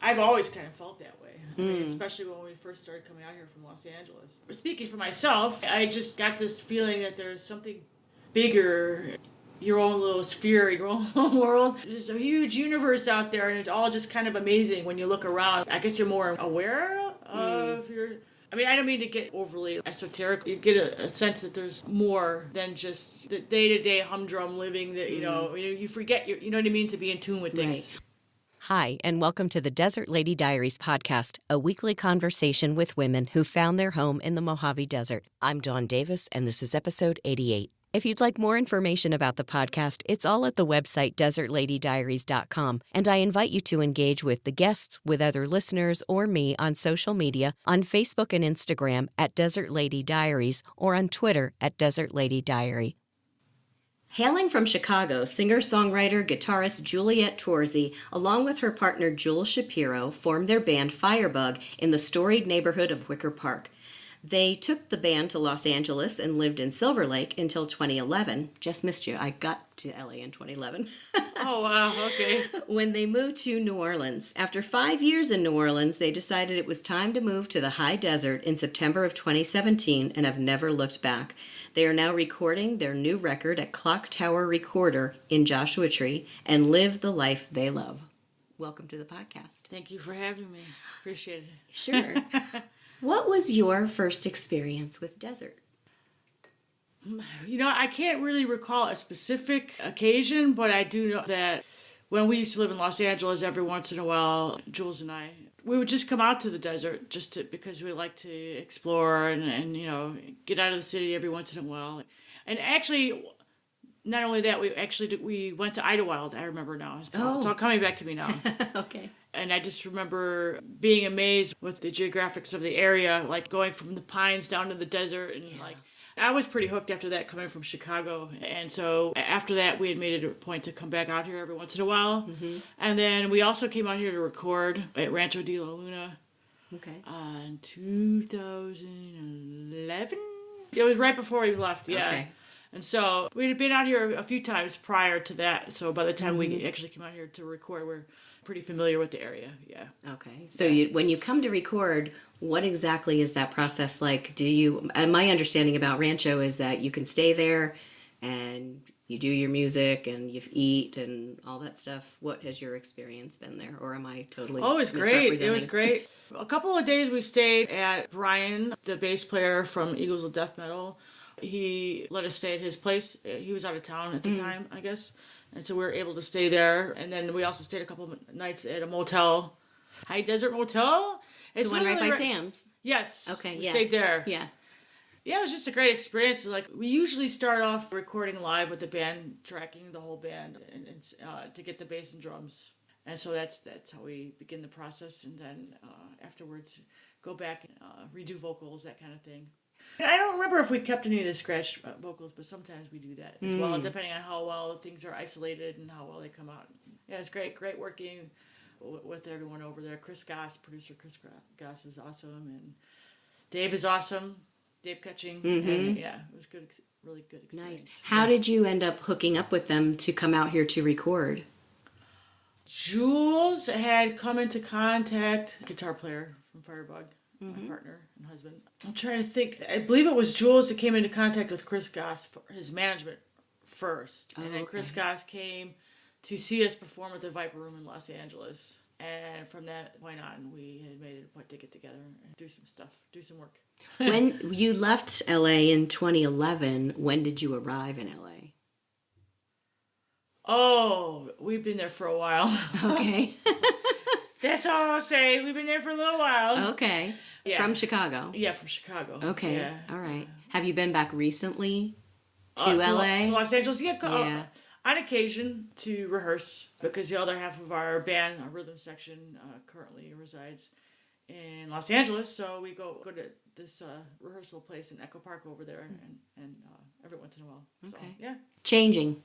I've always kind of felt that way. I mean, especially when we first started coming out here from Los Angeles. But speaking for myself, I just got this feeling that there's something bigger, your own little sphere, your own world. There's a huge universe out there, and it's all just kind of amazing when you look around. I guess you're more aware of your... I mean, I don't mean to get overly esoteric. You get a sense that there's more than just the day-to-day humdrum living that, you forget, you know what I mean, to be in tune with things. Right. Hi, and welcome to the Desert Lady Diaries podcast, a weekly conversation with women who found their home in the Mojave Desert. I'm Dawn Davis, and this is episode 88. If you'd like more information about the podcast, it's all at the website desertladydiaries.com, and I invite you to engage with the guests, with other listeners, or me on social media, on Facebook and Instagram at Desert Lady Diaries, or on Twitter at Desert Lady Diary. Hailing from Chicago, singer-songwriter, guitarist Juliette Tworsey, along with her partner Jules Shapiro, formed their band Firebug in the storied neighborhood of Wicker Park. They took the band to Los Angeles and lived in Silver Lake until 2011. Just missed you. I got to LA in 2011. Oh, wow. Okay. When they moved to New Orleans. After 5 years in New Orleans, they decided it was time to move to the high desert in September of 2017 and have never looked back. They are now recording their new record at Clock Tower Recorder in Joshua Tree and live the life they love. Welcome to the podcast. Thank you for having me. Appreciate it. Sure. What was your first experience with desert? I can't really recall a specific occasion, but I do know that when we used to live in Los Angeles, every once in a while, Jules and I, we would just come out to the desert because we like to explore and get out of the city every once in a while. And actually, not only that, we went to Idlewild. I remember now. It's all coming back to me now. Okay. And I just remember being amazed with the geographics of the area, like going from the pines down to the desert. And I was pretty hooked after that, coming from Chicago. And so after that, we had made it a point to come back out here every once in a while. Mm-hmm. And then we also came out here to record at Rancho de la Luna. Okay. In 2011. It was right before we left, yeah. Okay. And so we had been out here a few times prior to that. So by the time we actually came out here to record, we're pretty familiar with the area, yeah. Okay. So when you come to record, what exactly is that process like? My understanding about Rancho is that you can stay there and you do your music and you eat and all that stuff. What has your experience been there? Or am I totally Oh, it was great. It was great. A couple of days we stayed at Brian, the bass player from Eagles of Death Metal. He let us stay at his place. He was out of town at the time, I guess. And so we were able to stay there. And then we also stayed a couple of nights at a motel. High Desert Motel. It's the one right by Sam's? Yes. Okay, we stayed there. Yeah. Yeah, it was just a great experience. Like, we usually start off recording live with the band, tracking the whole band and to get the bass and drums. And so that's how we begin the process. And then afterwards, go back and redo vocals, that kind of thing. I don't remember if we kept any of the scratch vocals, but sometimes we do that as well, depending on how well things are isolated and how well they come out. Yeah, it's great working with everyone over there. Chris Goss, producer Chris Goss is awesome, and Dave is awesome. Dave Ketching, and yeah, it was good, really good experience. Nice. How did you end up hooking up with them to come out here to record? Jules had come into contact, guitar player from Firebug. My partner and husband. I'm trying to think. I believe it was Jules that came into contact with Chris Goss, for his management first. And then Chris Goss came to see us perform at the Viper Room in Los Angeles. And from that point on, we had made it a point to get together and do some stuff, do some work. When you left LA in 2011, when did you arrive in LA? Oh, we've been there for a while. Okay. That's all I'll say. We've been there for a little while. Okay. Yeah. From Chicago? Yeah, from Chicago. Okay. Yeah. All right. Have you been back recently to LA? To Los Angeles? Yeah. On occasion to rehearse, because the other half of our band, our rhythm section, currently resides in Los Angeles. So we go to this rehearsal place in Echo Park over there, and every once in a while. So, okay. Yeah. Changing.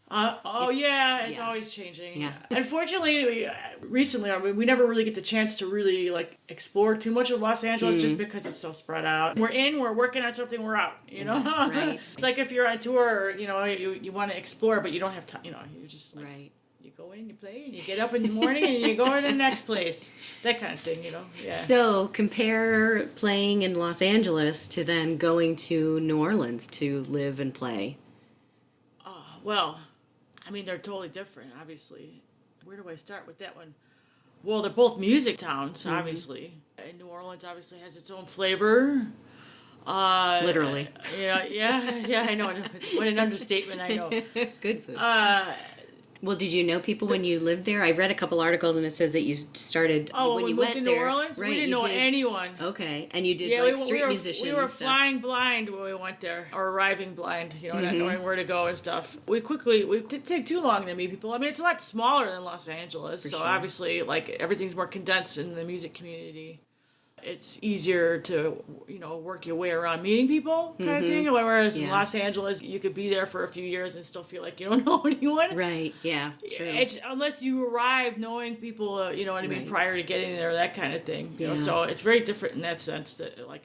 It's always changing. Yeah. Unfortunately, recently, we never really get the chance to really explore too much of Los Angeles just because it's so spread out. We're working on something, we're out, Right. It's like if you're on tour, you want to explore, but you don't have time, you're just right. You go in, you play, and you get up in the morning, and you go to the next place. That kind of thing, Yeah. So compare playing in Los Angeles to then going to New Orleans to live and play. Well, I mean, they're totally different, obviously. Where do I start with that one? Well, they're both music towns, obviously. And New Orleans obviously has its own flavor. Literally. Yeah, I know. What an understatement, I know. Good food. Well, did you know people when you lived there? I read a couple articles and it says that you started when you moved went to there. New Orleans, right, we didn't know anyone. Okay, and you did street musicians. We were stuff. flying blind when we went there, or arriving blind, not knowing where to go and stuff. We didn't take too long to meet people. I mean, it's a lot smaller than Los Angeles, so obviously, like, everything's more condensed in the music community. It's easier to, work your way around meeting people kind of thing. Whereas in Los Angeles, you could be there for a few years and still feel like you don't know anyone. Right, yeah, true. Unless you arrive knowing people, you know what I mean, prior to getting there, that kind of thing. Yeah. So it's very different in that sense that, like,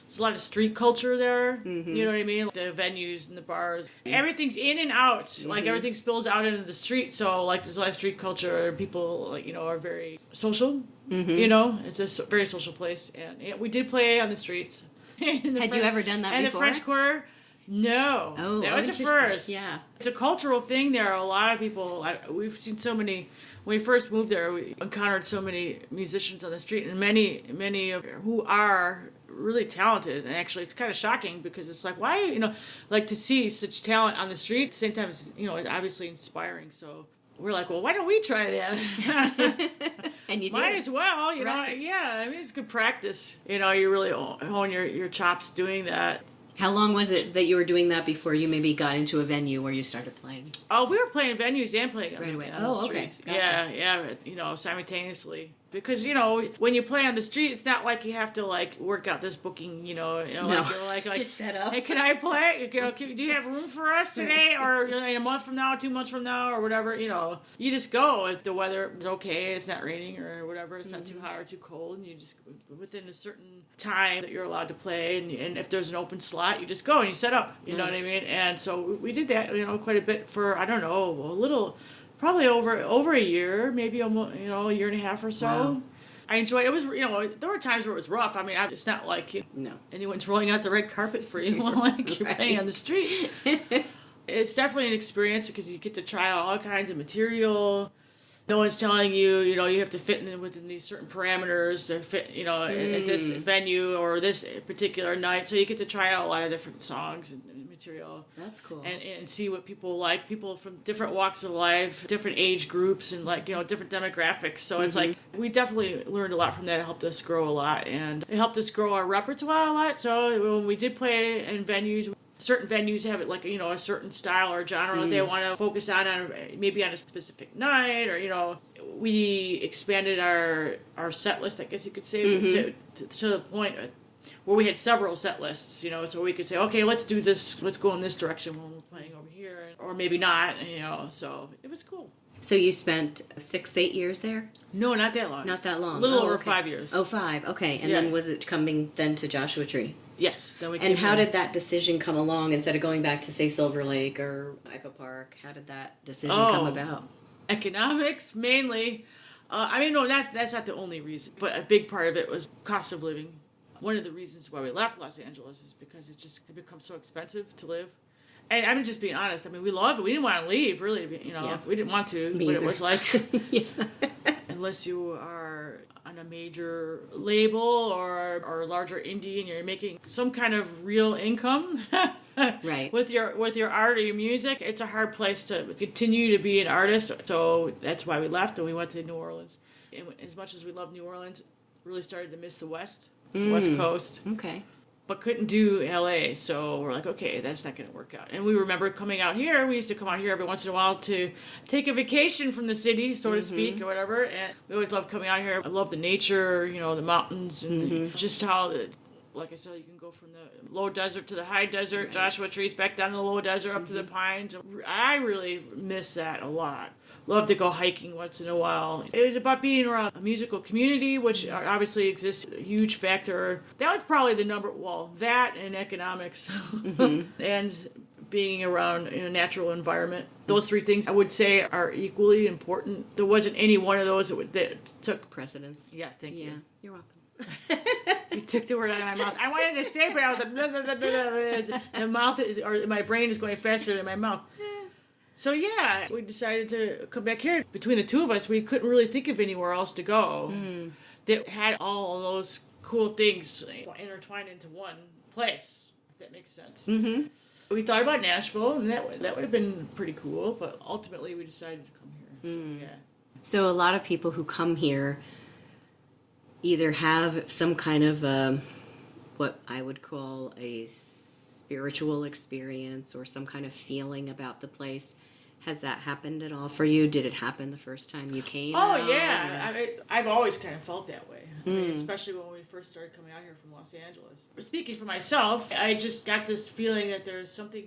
there's a lot of street culture there, you know what I mean? The venues and the bars. Everything's in and out. Like, everything spills out into the street. So, like, there's a lot of street culture. People, like, are very social. It's a very social place. And we did play on the streets. Had you ever done that before? And the French Quarter? No. Oh, that was a first. Yeah. It's a cultural thing there. A lot of people, we've seen so many, when we first moved there, we encountered so many musicians on the street, and many of who are really talented. And actually, it's kind of shocking because it's like, why, like, to see such talent on the street, at the same time, it's, it's obviously inspiring. So we're like, well, why don't we try that? And you Might did. as well, Right. Yeah, I mean, it's good practice. You really hone your chops doing that. How long was it that you were doing that before you maybe got into a venue where you started playing? Oh, we were playing venues and playing right away. on the streets. Okay. Gotcha. Yeah, simultaneously. Because, when you play on the street, it's not like you have to, like, work out this booking, No. like Just set up. Hey, can I play? Do you have room for us today? Or a month from now, 2 months from now, or whatever, You just go. If the weather is okay, it's not raining or whatever, it's not too hot or too cold, and you just, within a certain time that you're allowed to play, and if there's an open slot, you just go and you set up, you know what I mean? And so we did that, quite a bit for, I don't know, probably over a year, maybe almost, a year and a half or so. Wow. I enjoyed it. It was, there were times where it was rough. I mean, it's not like anyone's rolling out the red carpet for you like you're playing on the street. It's definitely an experience because you get to try out all kinds of material. No one's telling you, you have to fit within these certain parameters to fit, at this venue or this particular night. So you get to try out a lot of different songs and material. That's cool. And see what people like. People from different walks of life, different age groups, and, like, different demographics. So it's like, we definitely learned a lot from that. It helped us grow a lot. And it helped us grow our repertoire a lot. So when we did play in venues, certain venues have it, like, a certain style or genre that they want to focus on maybe on a specific night, or, we expanded our set list, I guess you could say, to the point where we had several set lists, so we could say, okay, let's do this, let's go in this direction when we're playing over here, or maybe not, so it was cool. So you spent 6-8 years there? No, not that long. Not that long. A little over okay. 5 years. Oh, 5. Okay. And then was it coming then to Joshua Tree? Yes. Then we and how did that decision come along instead of going back to, say, Silver Lake or Echo Park? How did that decision come about? Economics, mainly. No, that's not the only reason. But a big part of it was cost of living. One of the reasons why we left Los Angeles is because it had become so expensive to live. And I'm just being honest. I mean, we loved it. We didn't want to leave, really. We didn't want to. Me but either. It was like, unless you are on a major label or a larger indie and you're making some kind of real income, right, with your art or your music, it's a hard place to continue to be an artist. So that's why we left and we went to New Orleans. And as much as we love New Orleans, really started to miss the West Coast. Okay. But couldn't do LA, so we're like, okay, that's not going to work out. And we remember coming out here. We used to come out here every once in a while to take a vacation from the city, so to speak, or whatever. And we always love coming out here. I love the nature, the mountains, and just how, like I said, you can go from the low desert to the high desert, Joshua Trees, back down to the low desert, up to the pines. I really miss that a lot. Love to go hiking once in a while. It was about being around a musical community, which obviously exists, a huge factor. That was probably that and economics. And being around in a natural environment. Those three things I would say are equally important. There wasn't any one of those that took precedence. Yeah, thank you. Yeah, you're welcome. You took the word out of my mouth. I wanted to say, but I was like, blah, blah, blah, blah, blah. The mouth is, or my brain is going faster than my mouth. So yeah, we decided to come back here. Between the two of us, we couldn't really think of anywhere else to go that had all of those cool things intertwined into one place, if that makes sense. Mm-hmm. We thought about Nashville, and that would have been pretty cool, but ultimately we decided to come here. So, yeah. So a lot of people who come here either have some kind of what I would call a spiritual experience or some kind of feeling about the place. Has that happened at all for you? Did it happen the first time you came? Oh, yeah. I've always kind of felt that way, especially when we first started coming out here from Los Angeles. But speaking for myself, I just got this feeling that there's something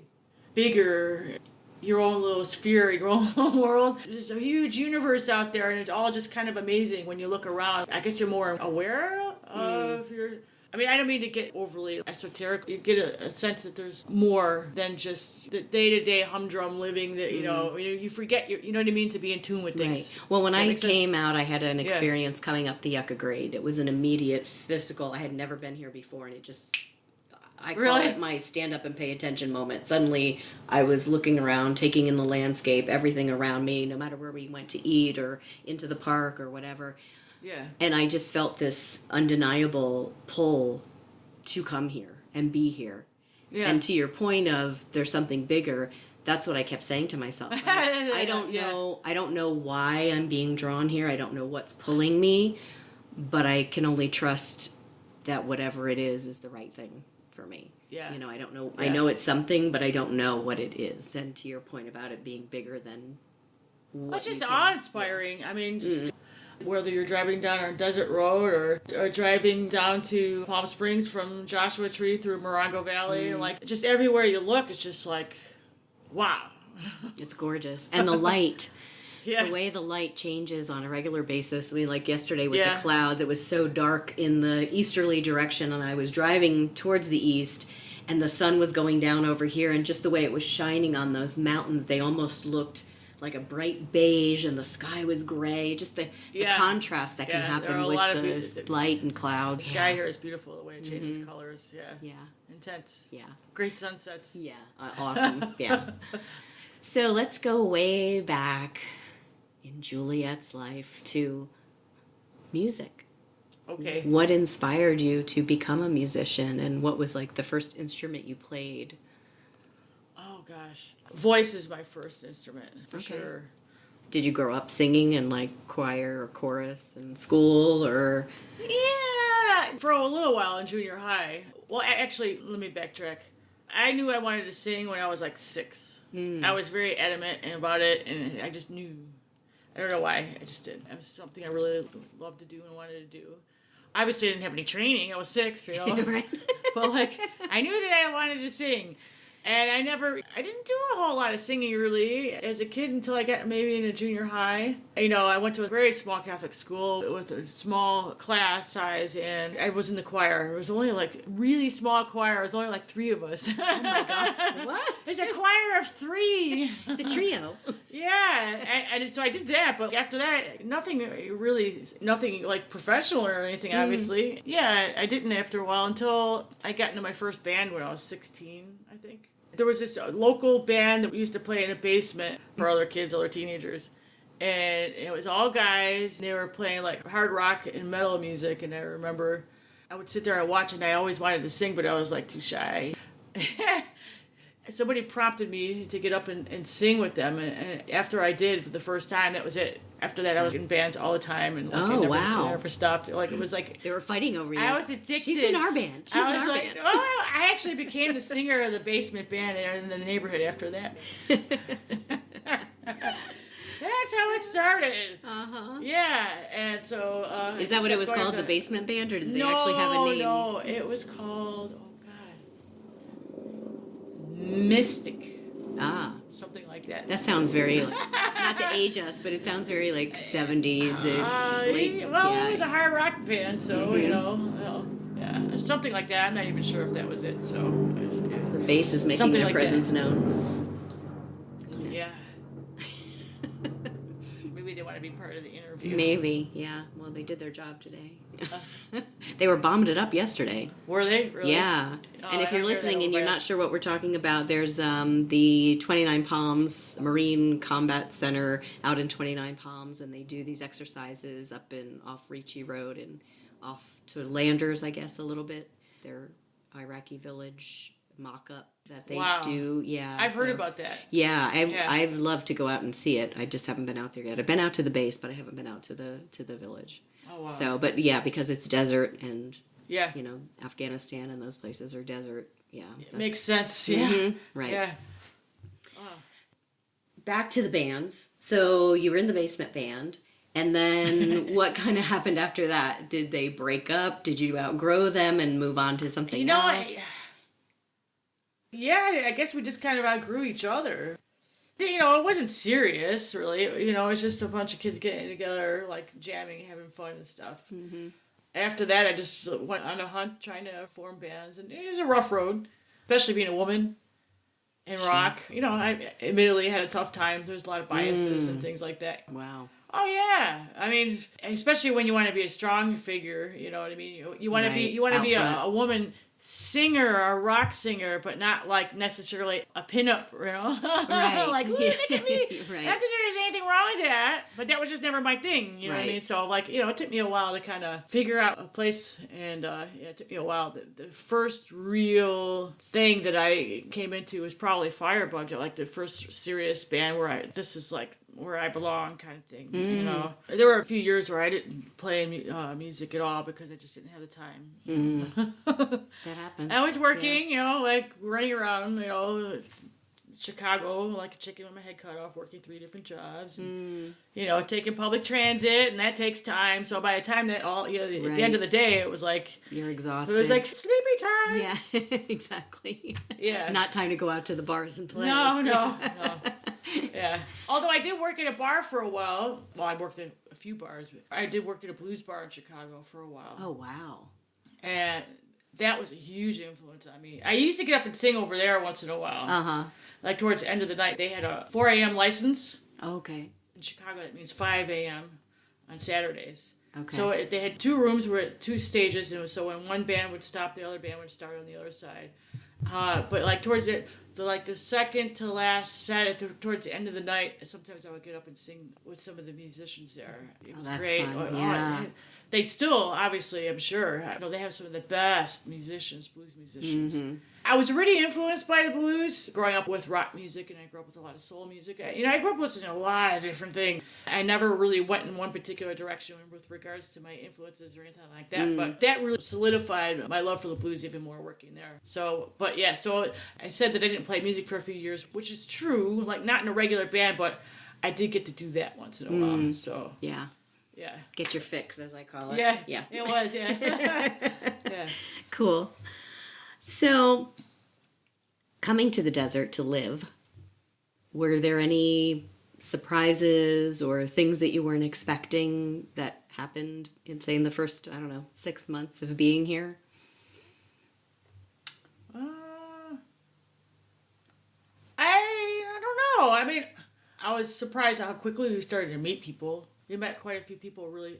bigger, your own little sphere, your own world. There's a huge universe out there, and it's all just kind of amazing when you look around. I guess you're more aware of your... I mean, I don't mean to get overly esoteric. You get a sense that there's more than just the day-to-day humdrum living that, you forget, you know what I mean, to be in tune with things. Right. Well, when I came out, I had an experience coming up the Yucca Grade. It was an immediate physical. I had never been here before, and it just... I call it my stand up and pay attention moment. Suddenly, I was looking around, taking in the landscape, everything around me, no matter where we went to eat or into the park or whatever. Yeah. And I just felt this undeniable pull to come here and be here. Yeah. And to your point of there's something bigger, that's what I kept saying to myself. I don't know. I don't know why I'm being drawn here. I don't know what's pulling me, but I can only trust that whatever it is the right thing for me. Yeah. I don't know. Yeah. I know it's something, but I don't know what it is. And to your point about it being bigger than what it's just awe-inspiring. Yeah. I mean, just whether you're driving down a desert road or driving down to Palm Springs from Joshua Tree through Morongo Valley, like just everywhere you look, it's just like, wow. It's gorgeous. And the light. The way the light changes on a regular basis. I mean, like yesterday with the clouds, it was so dark in the easterly direction, and I was driving towards the east, and the sun was going down over here, and just the way it was shining on those mountains, they almost looked like a bright beige, and the sky was gray. Just the contrast that can happen with the light and clouds. The sky here is beautiful, the way it changes colors. Yeah. Intense. Yeah. Great sunsets. Yeah. Awesome. Yeah. So let's go way back in Juliette's life to music. Okay. What inspired you to become a musician, and what was like the first instrument you played? Oh gosh. Voice is my first instrument, for sure. Did you grow up singing in like choir or chorus in school or? Yeah, for a little while in junior high. Well, actually, let me backtrack. I knew I wanted to sing when I was like 6. I was very adamant about it, and I just knew. I don't know why, I just did. It was something I really loved to do and wanted to do. Obviously, I didn't have any training. I was 6, Right. But, I knew that I wanted to sing. And I didn't do a whole lot of singing, really, as a kid until I got maybe into junior high. I went to a very small Catholic school with a small class size, and I was in the choir. It was only, really small choir. It was only, 3 of us. Oh, my God. What? It's a choir of 3. It's a trio. Yeah, and so I did that, but after that, nothing professional or anything, obviously. Yeah, I didn't after a while until I got into my first band when I was 16, I think. There was this local band that we used to play in a basement for other kids, other teenagers. And it was all guys. They were playing hard rock and metal music. And I remember I would sit there and watch, and I always wanted to sing, but I was too shy. Somebody prompted me to get up and sing with them. And after I did for the first time, that was it. After that, I was in bands all the time. And I never stopped. It was they were fighting over you. I was addicted. She's in our band. She's in our band. Oh, I actually became the singer of the basement band in the neighborhood after that. That's how it started. Uh-huh. Yeah, and so... Is that what it was called, the basement band, or did they actually have a name? No, it was called, Mystic. Ah. Something like that. That sounds very, not to age us, but it sounds very 70s-ish. It was a hard rock band, so, Yeah, something like that. I'm not even sure if that was it. So The bass is making something their like presence that. known. Yeah. Maybe they want to be part of the interview. Maybe, yeah. Well, they did their job today. They were bombed it up yesterday. Were they? Really? Yeah. Oh, And if I you're heard that listening and you're not overpass. sure what we're talking about, there's the 29 Palms Marine Combat Center out in 29 Palms, and they do these exercises up in off Ricci Road and off to Landers, I guess, a little bit. Their Iraqi village mock-up that they Wow. do. Yeah. I've heard about that. Yeah, Yeah. I've loved to go out and see it. I just haven't been out there yet. I've been out to the base, but I haven't been out to the village. Oh, wow. So, but yeah, because it's desert and Yeah. you know, Afghanistan and those places are desert. Yeah. It makes sense. Yeah. Mhm, right. Yeah. Back to the bands. So you were in the basement band. And then what kind of happened after that? Did they break up? Did you outgrow them and move on to something else? I guess we just kind of outgrew each other. It wasn't serious, really. It was just a bunch of kids getting together, like jamming, having fun and stuff. Mm-hmm. After that, I just went on a hunt trying to form bands. And it was a rough road, especially being a woman in rock. I admittedly had a tough time. There's a lot of biases and things like that. Wow. Oh yeah, I mean, especially when you want to be a strong figure, you know what I mean. You want to be, a woman singer or a rock singer, but not like necessarily a pinup, Right. like, ooh, look at me. Right. Not that there's anything wrong with that, but that was just never my thing. You know what I Right. mean? So like, it took me a while to kind of figure out a place, and it took me a while. The first real thing that I came into was probably Firebug, like the first serious band where this is like where I belong kind of thing. There were a few years where I didn't play music at all because I just didn't have the time. That happens. I was working, like running around, Chicago like a chicken with my head cut off, working 3 different jobs, and, taking public transit, and that takes time. So by the time that at the end of the day, it was like You're exhausted. It was like sleepy time. Yeah, exactly. Yeah. Not time to go out to the bars and play. No. Yeah. Although I did work at a bar for a while. Well, I worked at a few bars. But I did work at a blues bar in Chicago for a while. Oh, wow. And that was a huge influence on me. I used to get up and sing over there once in a while. Uh-huh. Like towards the end of the night, they had a 4 a.m. license. Okay. In Chicago, that means 5 a.m. on Saturdays. Okay. So they had 2 rooms with 2 stages, and so when one band would stop, the other band would start on the other side. But like towards the second to last set, towards the end of the night, sometimes I would get up and sing with some of the musicians there. It was that's great. fun. Yeah. They still, obviously, I'm sure, they have some of the best musicians, blues musicians. Mm-hmm. I was really influenced by the blues, growing up with rock music, and I grew up with a lot of soul music. I grew up listening to a lot of different things. I never really went in one particular direction with regards to my influences or anything like that, but that really solidified my love for the blues even more working there. So I said that I didn't play music for a few years, which is true, like not in a regular band, but I did get to do that once in a while. So Yeah. yeah. Get your fix, as I call it. Yeah. Yeah. It was, yeah. Yeah. Cool. So, coming to the desert to live, were there any surprises or things that you weren't expecting that happened in, say, in the first, 6 months of being here? I don't know. I mean, I was surprised how quickly we started to meet people. We met quite a few people really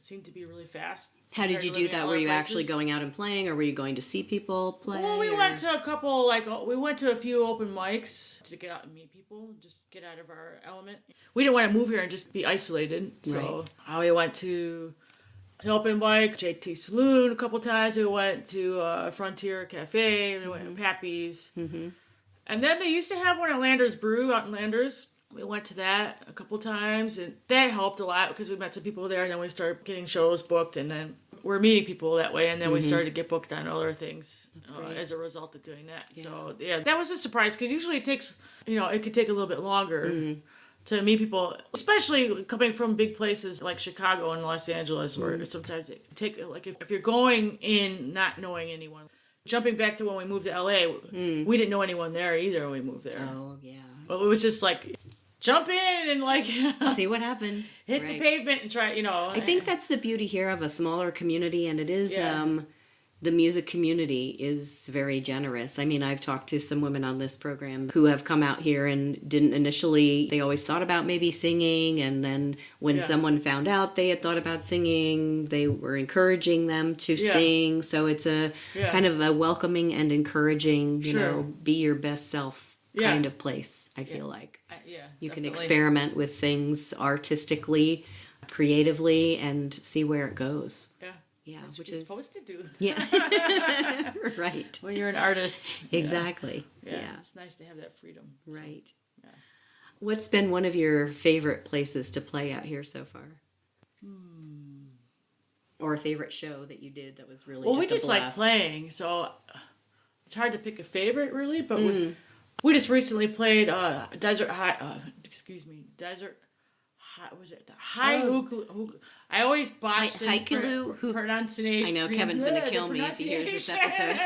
seemed to be really fast. How did you do that? Were you actually going out and playing, or were you going to see people play? Well, we went to a couple, we went to a few open mics to get out and meet people, just get out of our element. We didn't want to move here and just be isolated, so we went to an open mic, JT Saloon a couple times. We went to Frontier Cafe. We went to Pappy's. Mm-hmm. And then they used to have one at Landers Brew out in Landers. We went to that a couple times, and that helped a lot because we met some people there, and then we started getting shows booked, and then we're meeting people that way, and then we started to get booked on other things as a result of doing that. Yeah. So, yeah, that was a surprise because usually it takes, it could take a little bit longer to meet people, especially coming from big places like Chicago and Los Angeles, where sometimes it take, like, if you're going in not knowing anyone. Jumping back to when we moved to LA, we didn't know anyone there either when we moved there. Oh, yeah. Well, it was just like, jump in and see what happens. Hit the pavement and try, I think that's the beauty here of a smaller community, and it is the music community is very generous. I mean, I've talked to some women on this program who have come out here and didn't initially, they always thought about maybe singing. And then when someone found out they had thought about singing, they were encouraging them to sing. So it's a kind of a welcoming and encouraging, you know, be your best self kind of place, I feel like. You can experiment with things artistically, creatively, and see where it goes. Yeah, that's what you're supposed to do. Yeah, right. When you're an artist. Exactly. Yeah, it's nice to have that freedom. Right. So, yeah. What's been one of your favorite places to play out here so far? Or a favorite show that you did that was really well, just we just like playing, so it's hard to pick a favorite really, but we just recently played Desert High, was it the High Hookaloo? I always botch the pronunciation. I know Kevin's going to kill me if he hears this episode.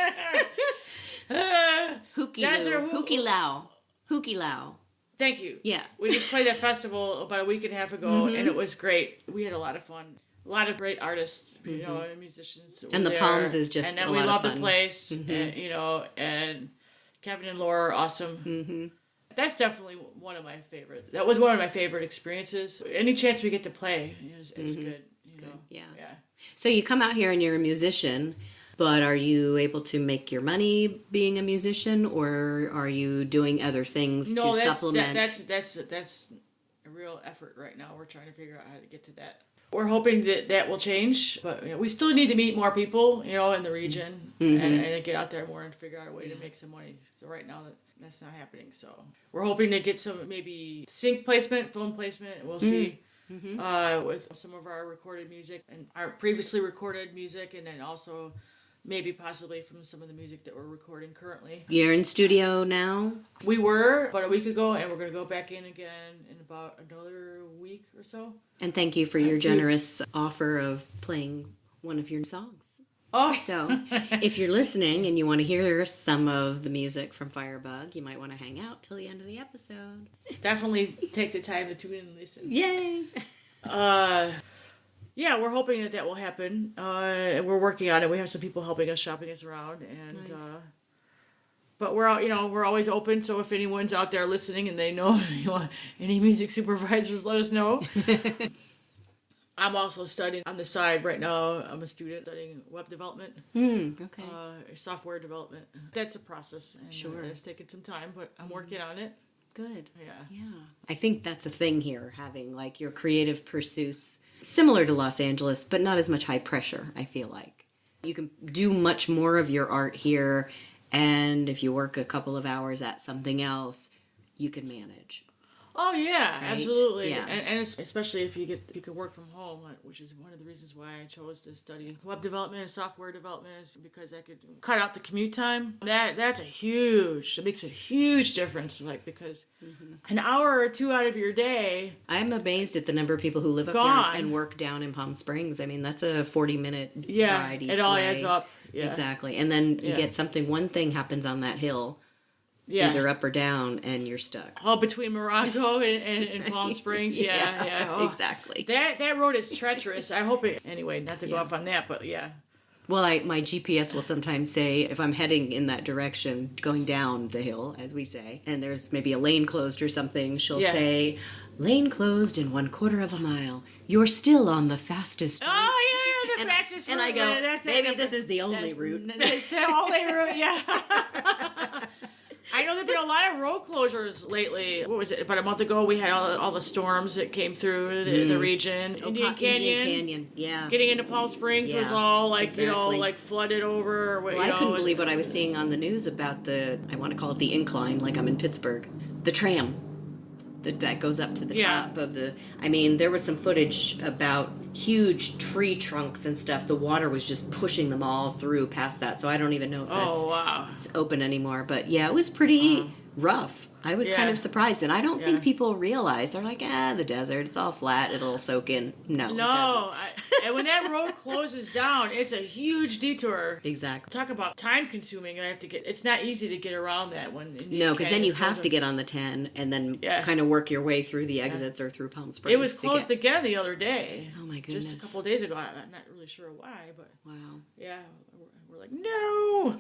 Hookilau. Thank you. Yeah. We just played that festival about a week and a half ago, and it was great. We had a lot of fun. A lot of great artists, you know, and musicians. And the Palms is just a lot of fun. And then we love the place, and, you know, and Kevin and Laura are awesome. That's definitely one of my favorites. That was one of my favorite experiences. Any chance we get to play is good. It's good. Yeah. So you come out here and you're a musician, but are you able to make your money being a musician, or are you doing other things to supplement? That's a real effort right now. We're trying to figure out how to get to that. We're hoping that will change, but you know, we still need to meet more people, you know, in the region and get out there more and figure out a way to make some money. So right now that's not happening. So we're hoping to get some maybe sync placement, phone placement. We'll see with some of our recorded music and our previously recorded music, and then also maybe possibly from some of the music that we're recording currently. You're in studio now? We were about a week ago, and we're going to go back in again in about another week or so. And thank you for your generous offer of playing one of your songs. Oh. So if you're listening and you want to hear some of the music from Firebug, you might want to hang out till the end of the episode. Definitely take the time to tune in and listen. Yay! Yeah, we're hoping that will happen. We're working on it. We have some people helping us, shopping us around, and nice. But we're always open. So if anyone's out there listening and they know any music supervisors, let us know. I'm also studying on the side right now. I'm a student studying web development. Okay. Software development. That's a process. And sure. It's taken some time, but I'm working on it. Good. Yeah. I think that's a thing here, having like your creative pursuits similar to Los Angeles, but not as much high pressure, I feel like. You can do much more of your art here, and if you work a couple of hours at something else, you can manage. Oh yeah, right? Absolutely. Yeah. And especially if you can work from home, which is one of the reasons why I chose to study web development and software development, is because I could cut out the commute time. That makes a huge difference. Like because an hour or two out of your day. I'm amazed at the number of people who live up here and work down in Palm Springs. I mean, that's a 40-minute ride each way. It all adds up. Yeah. Exactly. And then you get one thing happens on that hill. Yeah. Either up or down, and you're stuck. Oh, between Morongo and Palm Springs, yeah. Oh, exactly. That road is treacherous. I hope it. Anyway, not to go off on that, but yeah. Well, my GPS will sometimes say if I'm heading in that direction, going down the hill, as we say, and there's maybe a lane closed or something, she'll say, "Lane closed in 1/4 of a mile. You're still on the fastest route." Oh yeah, you're the fastest route. And I go, maybe this is the only route. It's the only route, yeah. I know there've been a lot of road closures lately. What was it? About a month ago, we had all the storms that came through the region. Indian Canyon. Yeah. Getting into Palm Springs was all like flooded over. Well, I couldn't believe what I was seeing on the news about I want to call it the incline, like I'm in Pittsburgh. The tram that goes up to the top of there was some footage about huge tree trunks and stuff. The water was just pushing them all through past that, so I don't even know if that's open anymore. But yeah, it was pretty rough. I was kind of surprised, and I don't think people realize. They're like, the desert, it's all flat, it'll soak in. No, it doesn't. And when that road closes down, it's a huge detour. Exactly. Talk about time consuming. It's not easy to get around that one. No, because then you have to get on the 10 and then kind of work your way through the exits or through Palm Springs. It was closed again the other day. Oh my goodness. Just a couple of days ago. I'm not really sure why, but wow. Yeah, we're like, no.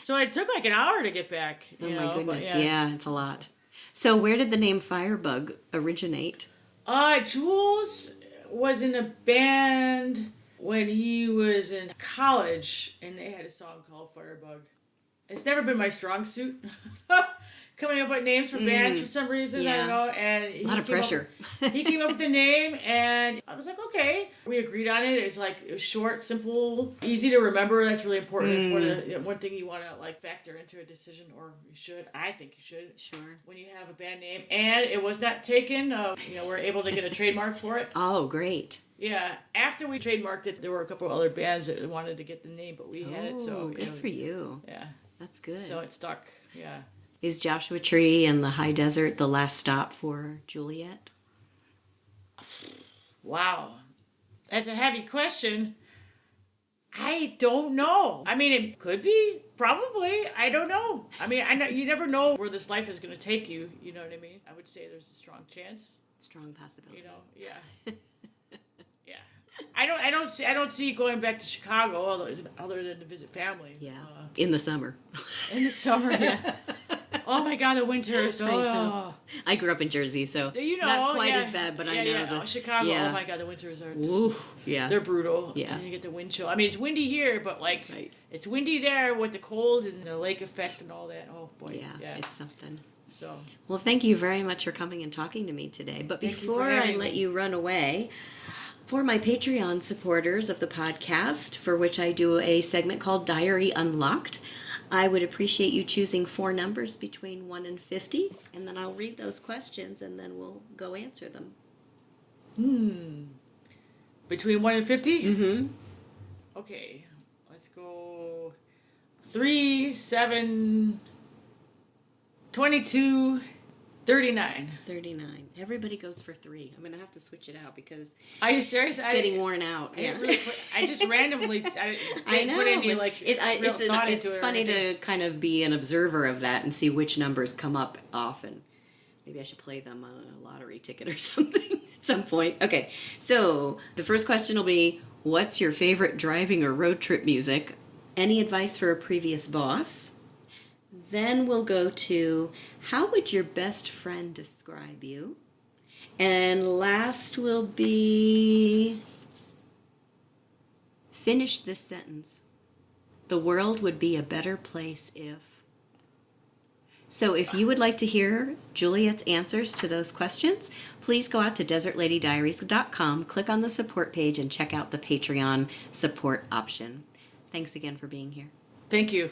So it took like an hour to get back. My goodness. Yeah, it's a lot. So where did the name Firebug originate? Jules was in a band when he was in college, and they had a song called Firebug. It's never been my strong suit. Coming up with names for bands for some reason, I don't know. And a lot of pressure. He came up with the name, and I was like, okay. We agreed on it. It was short, simple, easy to remember. That's really important. It's one thing you want to like factor into a decision, or you should. I think you should. Sure. When you have a band name, and it was not taken. We're able to get a trademark for it. Oh, great. Yeah, after we trademarked it, there were a couple of other bands that wanted to get the name, but we had it. So good for you. Yeah, that's good. So it stuck. Yeah. Is Joshua Tree and the high desert the last stop for Juliette? Wow. That's a heavy question. I don't know. I mean, it could be. Probably. I don't know. I mean, I know you never know where this life is going to take you. You know what I mean? I would say there's a strong chance. Strong possibility. Yeah. Yeah. I don't see going back to Chicago other than to visit family. Yeah. In the summer. In the summer, yeah. Oh my God, the winters. Oh. I grew up in Jersey, so not quite as bad, but I know Chicago. Yeah. Oh my God, the winters are just, they're brutal. Yeah. And you get the wind chill. I mean, it's windy here, but it's windy there with the cold and the lake effect and all that. Oh boy. Yeah. It's something. So. Well, thank you very much for coming and talking to me today. But before I let you run away, for my Patreon supporters of the podcast, for which I do a segment called Diary Unlocked, I would appreciate you choosing 4 numbers between 1 and 50, and then I'll read those questions, and then we'll go answer them. Between 1 and 50? Mm-hmm. Okay, let's go 3, 7, 22, 39. 39. Everybody goes for 3. I'm going to have to switch it out because Are you serious? It's getting worn out. I just randomly I know. Put any, it's funny to kind of be an observer of that and see which numbers come up often. Maybe I should play them on a lottery ticket or something at some point. Okay, so the first question will be, what's your favorite driving or road trip music? Any advice for a previous boss? Then we'll go to, how would your best friend describe you? And last will be, finish this sentence. The world would be a better place if. So if you would like to hear Juliette's answers to those questions, please go out to desertladydiaries.com, click on the support page, and check out the Patreon support option. Thanks again for being here. Thank you.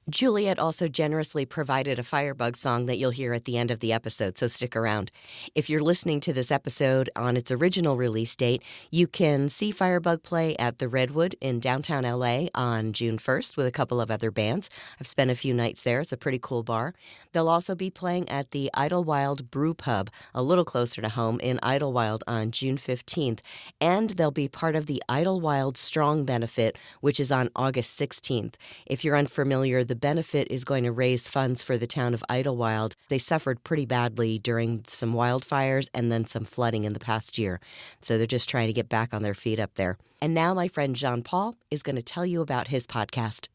Juliette also generously provided a Firebug song that you'll hear at the end of the episode, so stick around. If you're listening to this episode on its original release date, you can see Firebug play at the Redwood in downtown LA on June 1st with a couple of other bands. I've spent a few nights there. It's a pretty cool bar. They'll also be playing at the Idlewild Brew Pub, a little closer to home, in Idlewild on June 15th. And they'll be part of the Idlewild Strong Benefit, which is on August 16th. If you're unfamiliar, the benefit is going to raise funds for the town of Idlewild. They suffered pretty badly during some wildfires and then some flooding in the past year. So they're just trying to get back on their feet up there. And now my friend Jean Paul is going to tell you about his podcast.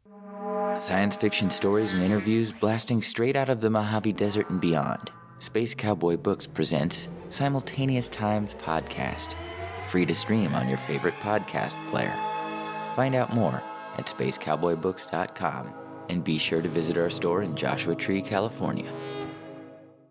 Science fiction stories and interviews blasting straight out of the Mojave Desert and beyond. Space Cowboy Books presents Simultaneous Times Podcast. Free to stream on your favorite podcast player. Find out more at spacecowboybooks.com. And be sure to visit our store in Joshua Tree, California.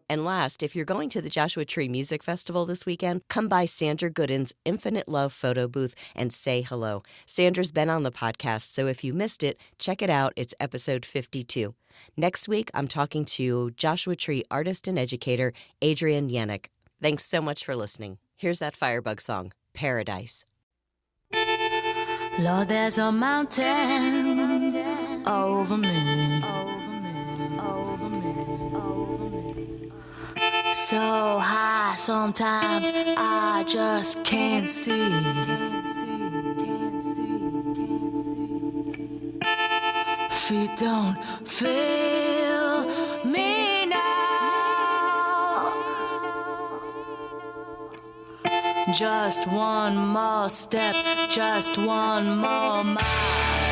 And last, if you're going to the Joshua Tree Music Festival this weekend, come by Sandra Gooden's Infinite Love photo booth and say hello. Sandra's been on the podcast, so if you missed it, check it out. It's episode 52. Next week, I'm talking to Joshua Tree artist and educator Adrian Yannick. Thanks so much for listening. Here's that Firebug song, Paradise. Lord, there's a mountain over me. So high sometimes I just can't see. Feet don't feel me now. Just one more step, just one more mile.